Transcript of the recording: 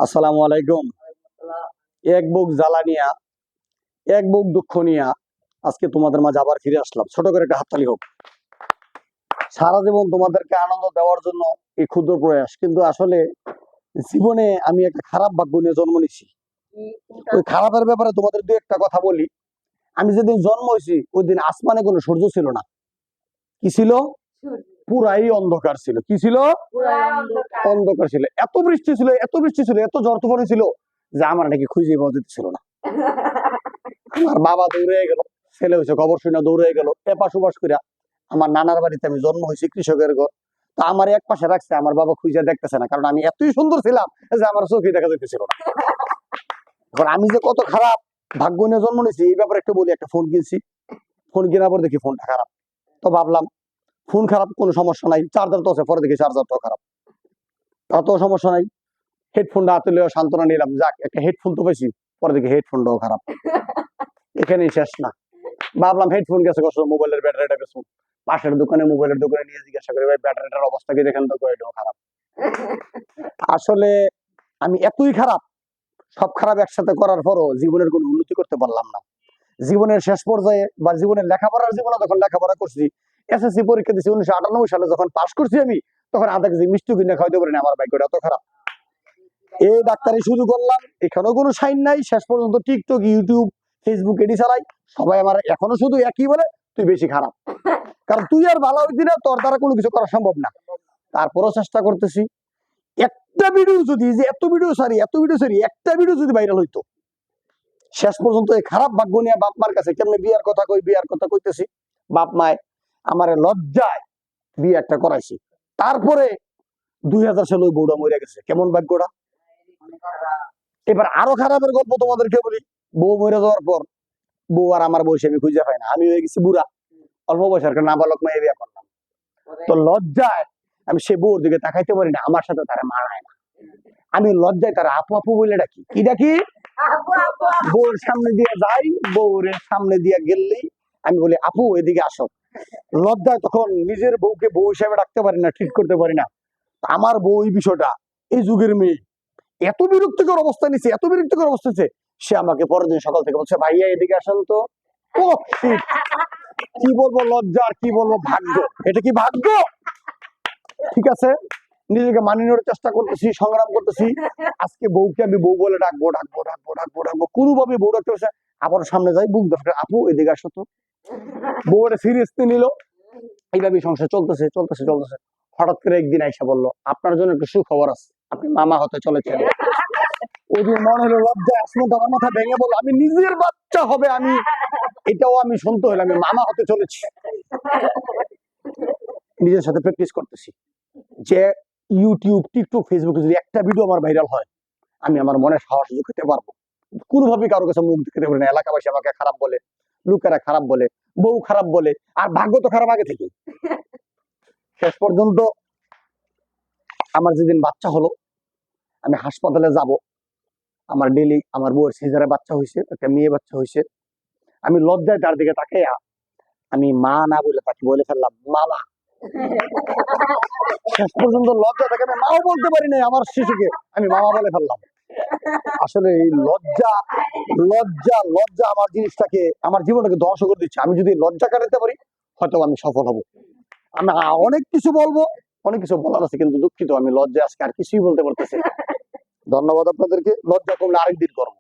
আসসালামু আলাইকুম। এক বুক জ্বালা নিয়া, এক বুক দুঃখ নিয়া আজকে তোমাদের মাঝে আবার ফিরে আসলাম। ছোট করে একটা হাততালি হোক। সারা জীবন তোমাদেরকে আনন্দ দেওয়ার জন্য এই ক্ষুদ্র প্রয়াস, কিন্তু আসলে জীবনে আমি একটা খারাপ ভাগ্য নিয়ে জন্ম নিছি। ওই খারাপের ব্যাপারে তোমাদের দু একটা কথা বলি। আমি যেদিন জন্ম হয়েছি ওই দিন আসমানে কোনো সূর্য ছিল না। কি ছিল? পুরাই অন্ধকার ছিল। কি ছিল? অন্ধকার ছিল। এত বৃষ্টি ছিল, এত বৃষ্টি ছিল, এত ঝড় তুফান ছিল যে আমার নাকি খুঁজে পাওয়া যেতেছিল না। আমার বাবা দৌড়ে গেল, ছেলে হয়েছে খবর শুনে দৌড়ে গেল এপাশ ওপাশ করিয়া। আমার নানার বাড়িতে আমি জন্ম হয়েছি, কৃষকের ঘর। তো আমার এক পাশে রাখছে, আমার বাবা খুঁজে দেখতেছে না, কারণ আমি এতই সুন্দর ছিলাম যে আমার চোখে দেখা যেতেছিল না। এখন আমি যে কত খারাপ ভাগ্য নিয়ে জন্ম নিয়েছি এই ব্যাপারে একটু বলি। একটা ফোন কিনছি, ফোন কেনার পর দেখি ফোনটা খারাপ। তো ভাবলাম ফোন খারাপ, কোনো সমস্যা নাই, চার্জার তো আছে, পরে দেখি চার্জারটাও খারাপ। তাতে সমস্যা নাই, হেডফোনটা হাতে লইয়া সান্ত্বনা নিলাম, যাক একটা হেডফোন তো পেয়েছি। পরে দেখি হেডফোনটাও খারাপ। এখানেই শেষ না, ভাবলাম হেডফোন গেছে কষ্ট, মোবাইলের ব্যাটারিটা গেছে। পাশের দোকানে মোবাইলের দোকানে নিয়ে জিজ্ঞাসা করি, ভাই ব্যাটারিটার অবস্থা কি দেখেন তো, এটাও খারাপ। আসলে আমি এতই খারাপ, সব খারাপ একসাথে করার পরও জীবনের কোনো উন্নতি করতে পারলাম না। জীবনের শেষ পর্যায়ে বা জীবনের লেখাপড়ার জীবনে যখন লেখাপড়া করছি, এসএসসি পরীক্ষা দিচ্ছি 1998 সালে, যখন পাশ করছি আমি, তখন আধা কেজি মিষ্টি কিনে খাইতে পারি না। আমার ভাগ্যটা এত খারাপ। এই ডাক্তারি শুরু করলাম, এখানেও কোনো সাইন নাই। শেষ পর্যন্ত টিকটক, ইউটিউব, ফেসবুক এডি চালাই। সবাই আমার এখনো শুধু একই বলে, তুই বেশি খারাপ, কারণ তুই আর ভালো হইতি না, তোর দ্বারা কোনো কিছু করা সম্ভব না। তারপরও চেষ্টা করতেছি। একটা ভিডিও যদি, যে এত ভিডিও সারি, একটা ভিডিও যদি ভাইরাল হইতো। শেষ পর্যন্ত এই খারাপ ভাগ্য নিয়ে বাপ মার কাছে কেমনে বিয়ার কথা কই, বিয়ার কথা কইতেছি। বাপ মায় আমার লজ্জায় বিয়ে একটা করাইছি। তারপরে 2000 সালে ওই বউটা মরে গেছে। কেমন ভাগ্যটা! এবার আরো খারাপের গল্প তোমাদেরকে বলি। বউ মরে যাওয়ার পর বউ আর আমার বয়সে আমি খুঁজে পাই না। আমি হয়ে গেছি বুড়া, অল্প বয়সের একটা নাবালক মেয়ে বিয়ে করলাম। তো লজ্জায় আমি সে বউর দিকে তাকাইতে পারি না, আমার সাথে তারা মানায় না। আমি লজ্জায় তারা আপু আপু বলে ডাকি। কি ডাকি? বউর সামনে দিয়ে যাই, বউর সামনে দিয়ে গেলেই আমি বলি, আপু এদিকে আসো। লজ্জায় তখন নিজের বউকে বউ হিসাবে ডাকতে পারি না, ট্রিট করতে পারি না। আমার বউ এই বিষয়টা, এই যুগের মেয়ে এত বিরক্তিকর অবস্থা নিচ্ছে, এত বিরক্তিকর অবস্থা নিচ্ছে, সে আমাকে পরের দিন সকাল থেকে বলছে, ভাইয়া এদিকে আসেন তো। ও shit! কি বলবো লজ্জা আর কি বলবো ভাগ্য। এটা কি ভাগ্য? ঠিক আছে, নিজেকে মানিয়ে নেওয়ার চেষ্টা করতেছি, সংগ্রাম করতেছি। আজকে বউকে আমি বউ বলে ডাকবো, ডাকবো, ডাকবো, ডাকবো, ডাকবো, কোনোভাবে বউ ডাকতে হচ্ছে। আবার সামনে যাই, বুক দরকার, আপু এদিকে আসো তো। বউটা সিরিয়াসলি নিল। এইভাবে সংসার চলতেছে, চলতেছে, চলতেছে। হঠাৎ করে একদিন আইসা বললো, আপনার জন্য একটু সুখবর আছে, আপনি মামা হতে চলেছেন। ওই দিন মনে হলো লজ্জায় আসমানটা আমার মাথা ভেঙে বললো, আমি নিজের বাচ্চা হবে, আমি এটাও আমি শুনতে হলো, আমি মামা হতে চলেছি। নিজের সাথে প্র্যাকটিস করতেছি যে ইউটিউব, টিকটক, ফেসবুকে যদি একটা ভিডিও আমার ভাইরাল হয়, আমি আমার মনে সাহস জুগাতে পারবো। কোনোভাবেই কারো কাছে মুখ দেখাতে পারি না। এলাকাবাসী আমাকে খারাপ বলে, লোকেরা খারাপ বলে, বউ খারাপ বলে, আর ভাগ্য তো খারাপ আগে থেকে। শেষ পর্যন্ত আমার যেদিন বাচ্চা হলো, আমি হাসপাতালে যাব। আমার ডেলি আমার বউয়ের সিজারে বাচ্চা হয়েছে, একটা মেয়ে বাচ্চা হয়েছে। আমি লজ্জায় তার দিকে তাকাইয়া আমি মা না বলে তাকে বলে ফেললাম মামা। শেষ পর্যন্ত লজ্জা থেকে আমি মাও বলতে পারি নাই, আমার শিশুকে আমি মামা বলে ফেললাম। আসলে এই লজ্জা, লজ্জা, লজ্জা আমার জিনিসটাকে, আমার জীবনটাকে ধ্বংস করে দিচ্ছে। আমি যদি লজ্জা কাটাতে পারি, হয়তো আমি সফল হব। আমি অনেক কিছু বলবো, অনেক কিছু বলার আছে, কিন্তু দুঃখিত আমি লজ্জা আজকে আর কিছুই বলতে পারতেছি না। ধন্যবাদ আপনাদেরকে। লজ্জা কমলে আরেকদিন করবো।